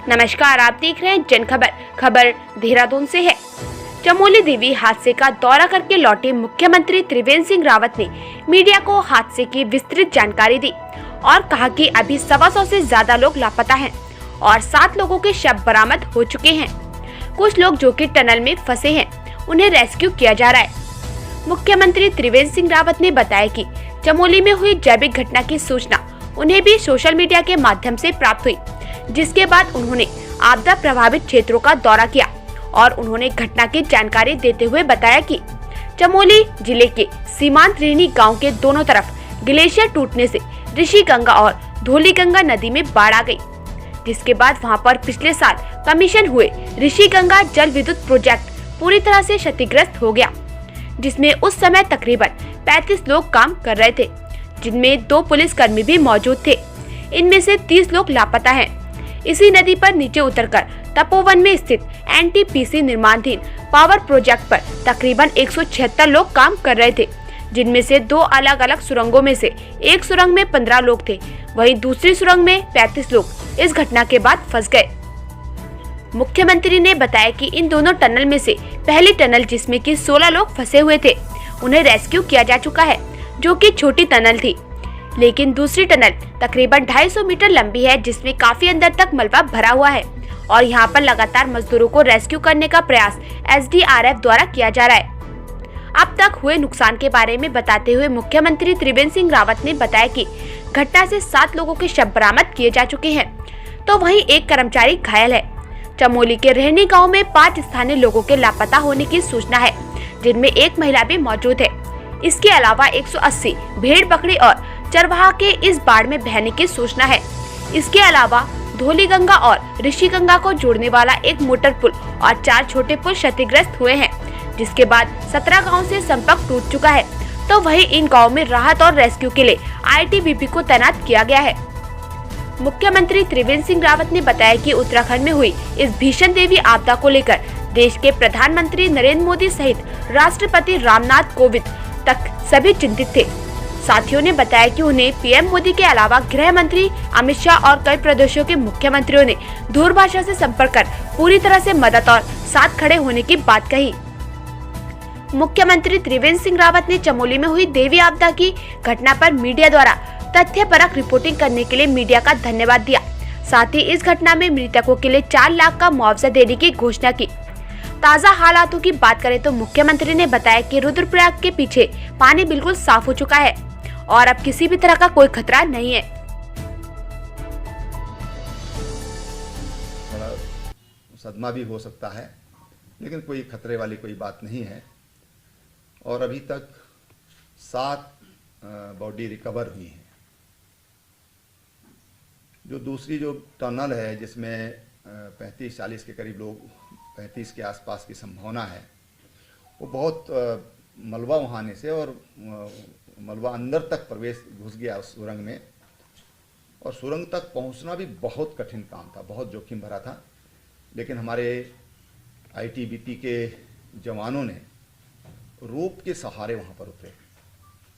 नमस्कार, आप देख रहे हैं जन खबर। खबर देहरादून से है। चमोली देवी हादसे का दौरा करके लौटे मुख्यमंत्री त्रिवेंद्र सिंह रावत ने मीडिया को हादसे की विस्तृत जानकारी दी और कहा कि अभी 125 से ज्यादा लोग लापता हैं और 7 लोगों के शव बरामद हो चुके हैं। कुछ लोग जो कि टनल में फंसे हैं, उन्हें रेस्क्यू किया जा रहा है। मुख्यमंत्री त्रिवेंद्र सिंह रावत ने बताया कि चमोली में हुई जैविक घटना की सूचना उन्हें भी सोशल मीडिया के माध्यम से प्राप्त हुई, जिसके बाद उन्होंने आपदा प्रभावित क्षेत्रों का दौरा किया और उन्होंने घटना की जानकारी देते हुए बताया कि चमोली जिले के सीमांत रेनी गांव के दोनों तरफ ग्लेशियर टूटने से ऋषि गंगा और धौली गंगा नदी में बाढ़ आ गई, जिसके बाद वहां पर पिछले साल कमीशन हुए ऋषि गंगा जल विद्युत प्रोजेक्ट पूरी तरह से क्षतिग्रस्त हो गया, जिसमें उस समय तकरीबन 35 लोग काम कर रहे थे, जिनमें 2 पुलिसकर्मी भी मौजूद थे। इनमें से 30 लोग लापता हैं। इसी नदी पर नीचे उतरकर तपोवन में स्थित एनटीपीसी निर्माणाधीन पावर प्रोजेक्ट पर तकरीबन 176 लोग काम कर रहे थे, जिनमें से 2 अलग अलग सुरंगों में से एक सुरंग में 15 लोग थे, वहीं दूसरी सुरंग में 35 लोग इस घटना के बाद फंस गए। मुख्यमंत्री ने बताया कि इन दोनों टनल में से पहली टनल जिसमें कि 16 लोग फंसे हुए थे, उन्हें रेस्क्यू किया जा चुका है, जो कि छोटी टनल थी। लेकिन दूसरी टनल तकरीबन 250 मीटर लंबी है, जिसमें काफी अंदर तक मलबा भरा हुआ है और यहाँ पर लगातार मजदूरों को रेस्क्यू करने का प्रयास एसडीआरएफ द्वारा किया जा रहा है। अब तक हुए नुकसान के बारे में बताते हुए मुख्यमंत्री त्रिवेंद्र सिंह रावत ने बताया कि घटना से 7 लोगों के शव बरामद किए जा चुके हैं, तो वहीं एक कर्मचारी घायल है। चमोली के रहनी गाँव में 5 स्थानीय लोगों के लापता होने की सूचना है, जिनमें एक महिला भी मौजूद है। इसके अलावा 180 भेड़ बकरी और चरवाहा के इस बाढ़ में बहने की सूचना है। इसके अलावा धौली गंगा और ऋषि गंगा को जोड़ने वाला एक मोटर पुल और 4 छोटे पुल क्षतिग्रस्त हुए हैं, जिसके बाद 17 गांव से संपर्क टूट चुका है। तो वहीं इन गांव में राहत और रेस्क्यू के लिए आईटीबीपी को तैनात किया गया है। मुख्यमंत्री त्रिवेंद्र सिंह रावत ने बताया कि उत्तराखंड में हुई इस भीषण देवी आपदा को लेकर देश के प्रधानमंत्री नरेंद्र मोदी सहित राष्ट्रपति रामनाथ कोविंद तक सभी चिंतित थे। साथियों ने बताया कि उन्हें पीएम मोदी के अलावा गृह मंत्री अमित शाह और कई प्रदेशों के मुख्यमंत्रियों ने दूरभाष से संपर्क कर पूरी तरह से मदद और साथ खड़े होने की बात कही। मुख्यमंत्री त्रिवेंद्र सिंह रावत ने चमोली में हुई देवी आपदा की घटना पर मीडिया द्वारा तथ्यपरक रिपोर्टिंग करने के लिए मीडिया का धन्यवाद दिया। साथ ही इस घटना में मृतकों के लिए 4 लाख का मुआवजा देने की घोषणा की। ताज़ा हालातों की बात करें तो मुख्यमंत्री ने बताया कि रुद्रप्रयाग के पीछे पानी बिल्कुल साफ हो चुका है और अब किसी भी तरह का कोई खतरा नहीं है। थोड़ा सदमा भी हो सकता है, लेकिन कोई खतरे वाली कोई बात नहीं है और अभी तक 7 बॉडी रिकवर हुई हैं। जो दूसरी जो टनल है जिसमें 35-40 के करीब लोग, 35 के आसपास की संभावना है, वो बहुत मलबा वहाँ आने से और मलबा अंदर तक प्रवेश घुस गया उस सुरंग में और सुरंग तक पहुँचना भी बहुत कठिन काम था, बहुत जोखिम भरा था। लेकिन हमारे आईटीबीपी के जवानों ने रोप के सहारे वहाँ पर उतरे।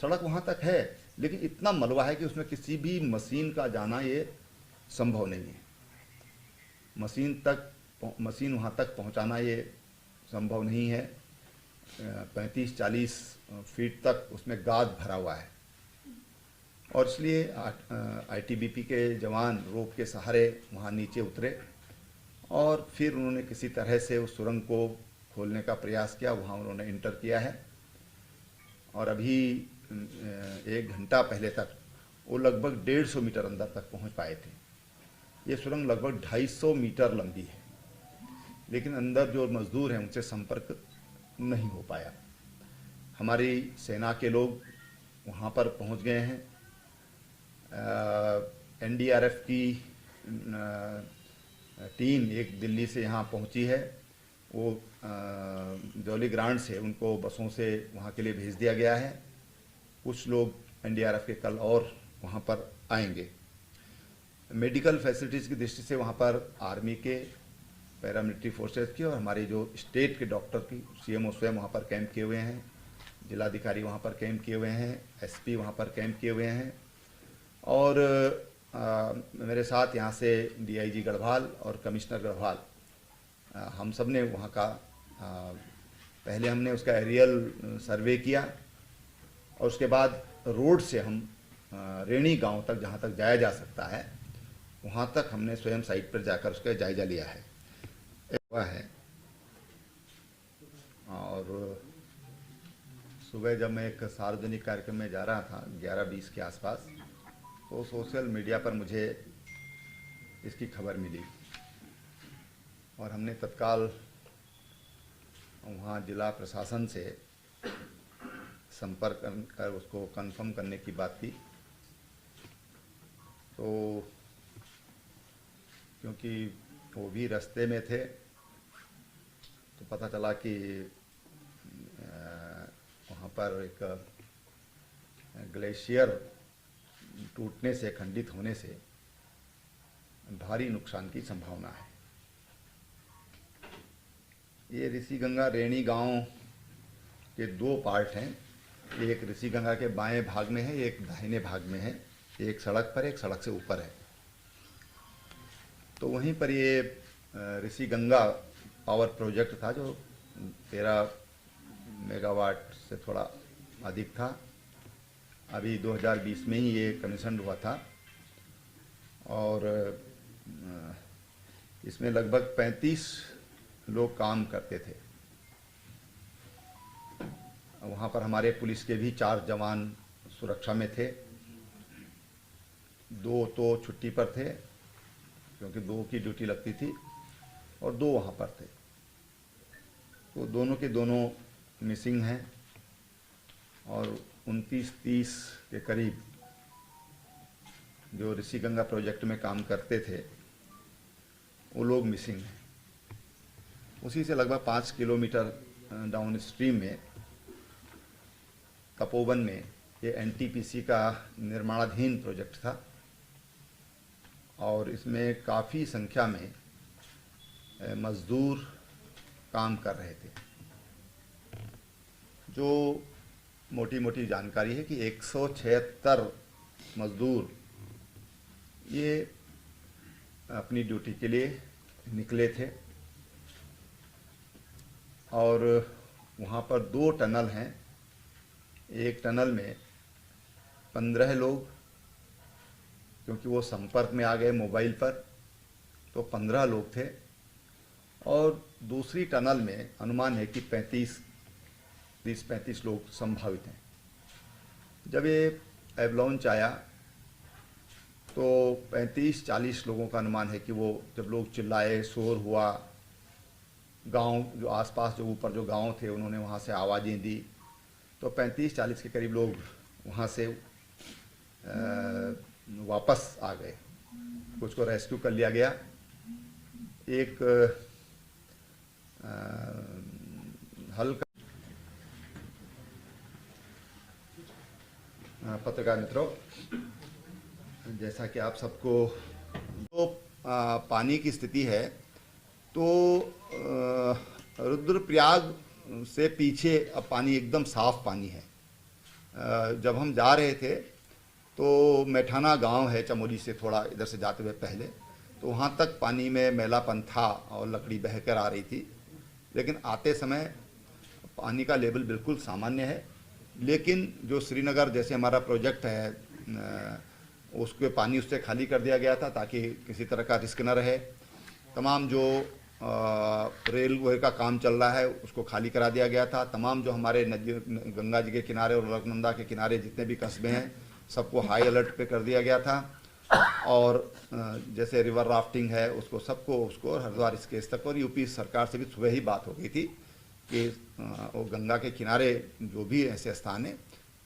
सड़क वहाँ तक है, लेकिन इतना मलबा है कि उसमें किसी भी मशीन का जाना ये संभव नहीं है। मशीन वहाँ तक पहुँचाना ये संभव नहीं है। 35-40 फीट तक उसमें गाद भरा हुआ है और इसलिए आईटीबीपी के जवान रोप के सहारे वहाँ नीचे उतरे और फिर उन्होंने किसी तरह से उस सुरंग को खोलने का प्रयास किया। वहाँ उन्होंने इंटर किया है और अभी 1 घंटा पहले तक वो लगभग 150 मीटर अंदर तक पहुँच पाए थे। ये सुरंग लगभग 250 मीटर लंबी है, लेकिन अंदर जो मजदूर हैं उनसे संपर्क नहीं हो पाया। हमारी सेना के लोग वहाँ पर पहुँच गए हैं। एनडीआरएफ की टीम एक दिल्ली से यहाँ पहुँची है। वो जौली ग्रांट से उनको बसों से वहाँ के लिए भेज दिया गया है। कुछ लोग एनडीआरएफ के कल और वहाँ पर आएंगे। मेडिकल फैसिलिटीज़ की दृष्टि से वहाँ पर आर्मी के, पैरामिलिट्री फोर्सेस की और हमारे जो स्टेट के डॉक्टर की सीएमओ स्वयं वहाँ पर कैंप किए हुए हैं, जिलाधिकारी वहाँ पर कैंप किए हुए हैं, एसपी वहाँ पर कैंप किए हुए हैं और मेरे साथ यहाँ से डीआईजी गढ़वाल और कमिश्नर गढ़वाल, हम सब ने वहाँ का पहले हमने उसका एरियल सर्वे किया और उसके बाद रोड से हम रेणी गांव तक, जहाँ तक जाया जा सकता है वहाँ तक हमने स्वयं साइट पर जाकर उसका जायजा लिया है। और सुबह जब मैं एक सार्वजनिक कार्यक्रम में जा रहा था 11:20 के आसपास, तो सोशल मीडिया पर मुझे इसकी खबर मिली और हमने तत्काल वहाँ जिला प्रशासन से संपर्क कर उसको कंफर्म करने की बात की। तो क्योंकि वो भी रास्ते में थे तो पता चला कि वहाँ पर एक ग्लेशियर टूटने से, खंडित होने से भारी नुकसान की संभावना है। ये ऋषिगंगा रेणी गांव के दो पार्ट हैं। एक ऋषिगंगा के बाएं भाग में है, एक दाहिने भाग में है। एक सड़क पर, एक सड़क से ऊपर है। तो वहीं पर ये ऋषिगंगा पावर प्रोजेक्ट था जो 13 मेगावाट से थोड़ा अधिक था। अभी 2020 में ही ये कमीशन हुआ था और इसमें लगभग 35 लोग काम करते थे। वहाँ पर हमारे पुलिस के भी 4 जवान सुरक्षा में थे। 2 तो छुट्टी पर थे क्योंकि 2 की ड्यूटी लगती थी और 2 वहाँ पर थे। तो दोनों के दोनों मिसिंग हैं और 29-30 के करीब जो ऋषिगंगा प्रोजेक्ट में काम करते थे वो लोग मिसिंग हैं। उसी से लगभग 5 किलोमीटर डाउन स्ट्रीम में तपोवन में ये एनटीपीसी का निर्माणाधीन प्रोजेक्ट था और इसमें काफ़ी संख्या में मजदूर काम कर रहे थे। जो मोटी मोटी जानकारी है कि 176 मजदूर ये अपनी ड्यूटी के लिए निकले थे और वहाँ पर 2 टनल हैं। एक टनल में 15 लोग, क्योंकि वो संपर्क में आ गए मोबाइल पर, तो 15 लोग थे और दूसरी टनल में अनुमान है कि 30-35 लोग संभावित हैं। जब ये एवलांच आया तो 35-40 लोगों का अनुमान है कि वो जब लोग चिल्लाए, शोर हुआ, गांव जो आसपास जो ऊपर जो गांव थे उन्होंने वहाँ से आवाज़ें दी, तो 35-40 के करीब लोग वहाँ से वापस आ गए। कुछ को रेस्क्यू कर लिया गया। एक हल्का पत्रकार मित्रों, जैसा कि आप सबको तो पानी की स्थिति है, तो रुद्रप्रयाग से पीछे अब पानी एकदम साफ पानी है। जब हम जा रहे थे तो मैठाना गांव है चमोली से थोड़ा इधर से जाते हुए पहले, तो वहाँ तक पानी में मैलापन था और लकड़ी बहकर आ रही थी, लेकिन आते समय पानी का लेवल बिल्कुल सामान्य है। लेकिन जो श्रीनगर जैसे हमारा प्रोजेक्ट है उसके पानी उससे खाली कर दिया गया था ताकि किसी तरह का रिस्क न रहे। तमाम जो रेलवे का काम चल रहा है उसको खाली करा दिया गया था। तमाम जो हमारे नदी गंगा जी के किनारे और अलकनंदा के किनारे जितने भी कस्बे हैं सबको हाई अलर्ट पे कर दिया गया था। और जैसे रिवर राफ्टिंग है उसको उसको हरिद्वार स्केच तक, और यूपी सरकार से भी सुबह ही बात हो गई थी कि वो गंगा के किनारे जो भी ऐसे स्थान है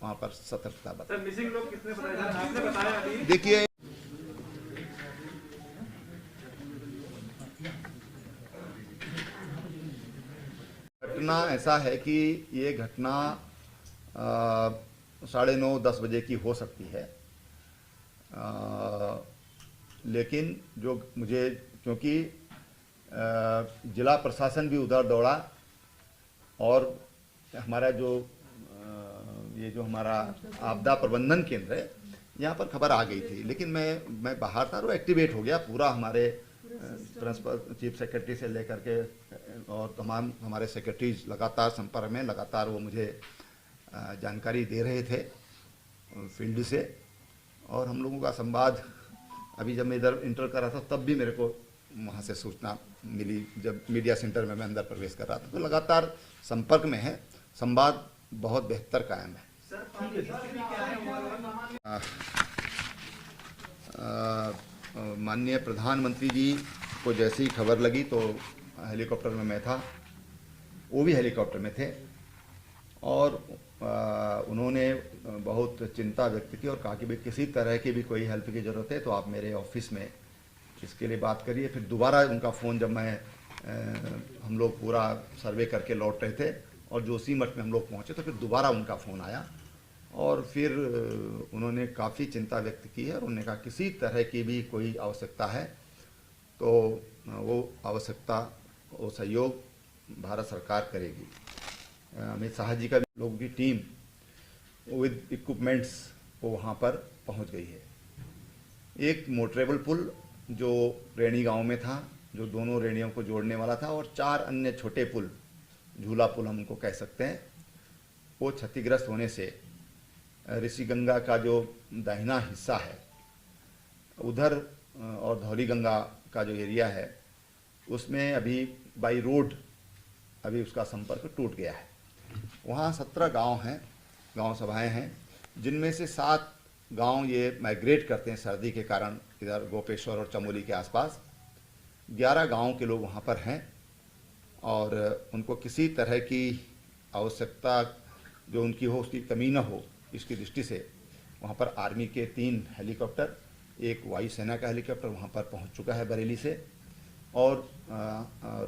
वहाँ पर सतर्कता बरतें। मिसिंग लोग कितने बताए आपने बताया अभी? देखिए, घटना ऐसा है कि ये घटना 9:30-10 बजे की हो सकती है। लेकिन जो मुझे, क्योंकि जिला प्रशासन भी उधर दौड़ा और हमारा जो ये जो हमारा आपदा प्रबंधन केंद्र है यहाँ पर खबर आ गई थी, लेकिन मैं बाहर था, वो एक्टिवेट हो गया पूरा हमारे प्रिंसिपल चीफ सेक्रेटरी से लेकर के और तमाम हमारे सेक्रेटरीज लगातार संपर्क में, लगातार वो मुझे जानकारी दे रहे थे फील्ड से। और हम लोगों का संवाद, अभी जब मैं इधर इंटर कर रहा था तब भी मेरे को वहाँ से सूचना मिली, जब मीडिया सेंटर में मैं अंदर प्रवेश कर रहा था। तो लगातार संपर्क में है, संवाद बहुत बेहतर कायम है। माननीय प्रधानमंत्री जी को जैसे ही खबर लगी तो हेलीकॉप्टर में मैं था, वो भी हेलीकॉप्टर में थे, और उन्होंने बहुत चिंता व्यक्त की और कहा कि भाई किसी तरह की भी कोई हेल्प की ज़रूरत है तो आप मेरे ऑफिस में इसके लिए बात करिए। फिर दोबारा उनका फ़ोन, जब हम लोग पूरा सर्वे करके लौट रहे थे और जोशीमठ में हम लोग पहुँचे, तो फिर दोबारा उनका फ़ोन आया और फिर उन्होंने काफ़ी चिंता व्यक्त की है और उन्होंने कहा किसी तरह की भी कोई आवश्यकता है तो वो आवश्यकता, वो सहयोग भारत सरकार करेगी। अमित शाह जी का भी लोगों की टीम विद इक्विपमेंट्स वो वहाँ पर पहुँच गई है। एक मोटरेबल पुल जो रेणी गांव में था, जो दोनों रेणियों को जोड़ने वाला था, और 4 अन्य छोटे पुल, झूला पुल हम उनको कह सकते हैं, वो क्षतिग्रस्त होने से ऋषिगंगा का जो दाहिना हिस्सा है उधर और धौली गंगा का जो एरिया है उसमें अभी बाई रोड अभी उसका संपर्क टूट गया है। वहाँ 17 गांव हैं, गांव सभाएं हैं, जिनमें से 7 गांव ये माइग्रेट करते हैं सर्दी के कारण इधर गोपेश्वर और चमोली के आसपास। 11 गांव के लोग वहाँ पर हैं और उनको किसी तरह की आवश्यकता जो उनकी हो उसकी कमी न हो, इसकी दृष्टि से वहाँ पर आर्मी के 3 हेलीकॉप्टर, एक वायुसेना का हेलीकॉप्टर वहाँ पर पहुँच चुका है बरेली से, और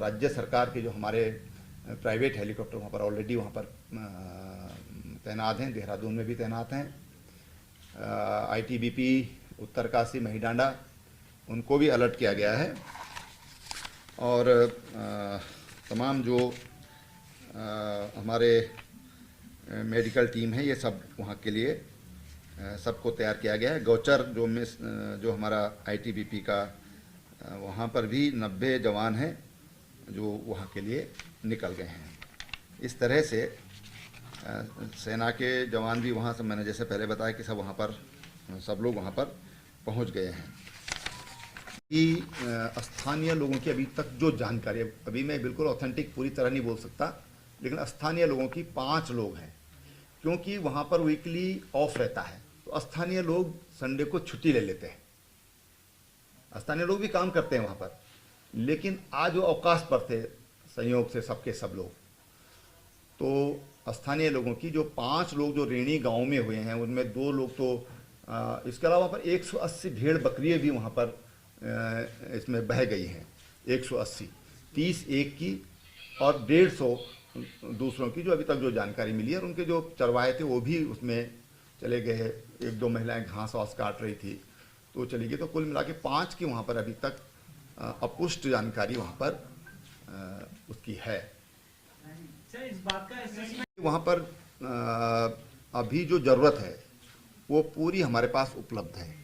राज्य सरकार के जो हमारे प्राइवेट हेलीकॉप्टर वहाँ पर ऑलरेडी वहाँ पर तैनात हैं, देहरादून में भी तैनात हैं। ITBP उत्तरकाशी महिडांडा, उनको भी अलर्ट किया गया है। और तमाम जो हमारे मेडिकल टीम है, ये सब वहाँ के लिए सबको तैयार किया गया है। गौचर जो हमारा ITBP का, वहाँ पर भी 90 जवान हैं जो वहाँ के लिए निकल गए हैं। इस तरह से सेना के जवान भी वहाँ से, मैंने जैसे पहले बताया कि सब वहाँ पर, सब लोग वहाँ पर पहुँच गए हैं। कि स्थानीय लोगों की अभी तक जो जानकारी है, अभी मैं बिल्कुल ऑथेंटिक पूरी तरह नहीं बोल सकता, लेकिन स्थानीय लोगों की 5 लोग हैं, क्योंकि वहाँ पर वीकली ऑफ रहता है तो स्थानीय लोग संडे को छुट्टी ले लेते हैं। स्थानीय लोग भी काम करते हैं वहाँ पर, लेकिन आज वो अवकाश पर थे संयोग से सबके सब लोग। तो स्थानीय लोगों की जो 5 लोग जो रेणी गांव में हुए हैं, उनमें 2 लोग तो इसके अलावा वहाँ पर 180 भेड़ बकरियाँ भी वहाँ पर इसमें बह गई हैं। 180, 30 एक की और 150 दूसरों की, जो अभी तक जो जानकारी मिली है। और उनके जो चरवाहे थे वो भी उसमें चले गए। 1-2 महिलाएं घास वास काट रही थी तो चली गई। तो कुल मिला के 5 की वहाँ पर अभी तक अपुष्ट जानकारी वहाँ पर उसकी है। इस बात का वहाँ पर अभी जो ज़रूरत है वो पूरी हमारे पास उपलब्ध है।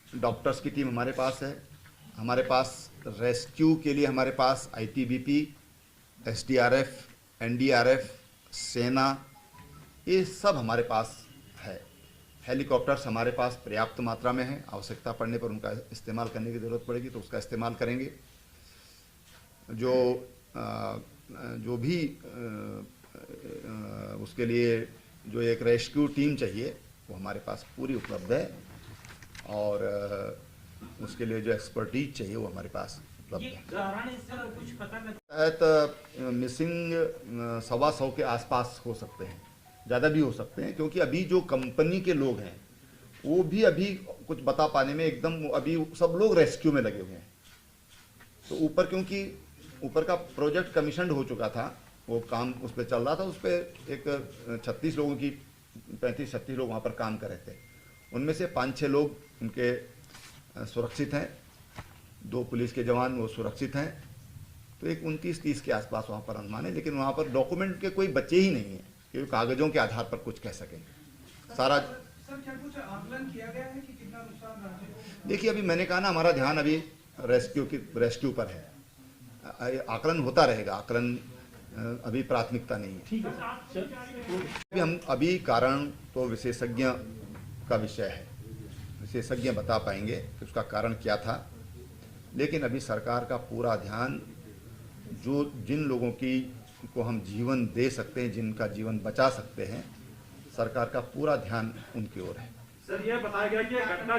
डॉक्टर्स की टीम हमारे पास है, हमारे पास रेस्क्यू के लिए हमारे पास ITBP, SDRF, NDRF, सेना, ये सब हमारे पास है। हेलीकॉप्टर्स हमारे पास पर्याप्त मात्रा में है। आवश्यकता पड़ने पर उनका इस्तेमाल करने की ज़रूरत पड़ेगी तो उसका इस्तेमाल करेंगे। जो भी उसके लिए जो एक रेस्क्यू टीम चाहिए वो हमारे पास पूरी उपलब्ध है, और उसके लिए जो एक्सपर्टीज चाहिए वो हमारे पास उपलब्ध है। कुछ पता शायद मिसिंग 125 के आसपास हो सकते हैं, ज़्यादा भी हो सकते हैं, क्योंकि अभी जो कंपनी के लोग हैं वो भी अभी कुछ बता पाने में एकदम, अभी सब लोग रेस्क्यू में लगे हुए हैं। तो ऊपर, क्योंकि ऊपर का प्रोजेक्ट कमीशन हो चुका था, वो काम उस पर चल रहा था, उस पर एक 36 लोगों की 35-36 लोग वहाँ पर काम कर रहे थे। उनमें से 5-6 लोग उनके सुरक्षित हैं, 2 पुलिस के जवान वो सुरक्षित हैं। तो एक 29-30 के आसपास वहाँ पर अनुमान है, लेकिन वहाँ पर डॉक्यूमेंट के कोई बच्चे ही नहीं हैं कि कागज़ों के आधार पर कुछ कह सकें। सारा सर क्या कुछ आकलन किया गया है कि कितना नुकसान रहा है? देखिए, अभी मैंने कहा ना, हमारा ध्यान अभी रेस्क्यू पर है। आकलन होता रहेगा, आकलन अभी प्राथमिकता नहीं है। अभी कारण तो विशेषज्ञ का विषय है, विशेषज्ञ बता पाएंगे कि उसका कारण क्या था। लेकिन अभी सरकार का पूरा ध्यान जिन लोगों को हम जीवन दे सकते हैं, जिनका जीवन बचा सकते हैं, सरकार का पूरा ध्यान उनकी ओर है। सर, यह बताया गया कि घटना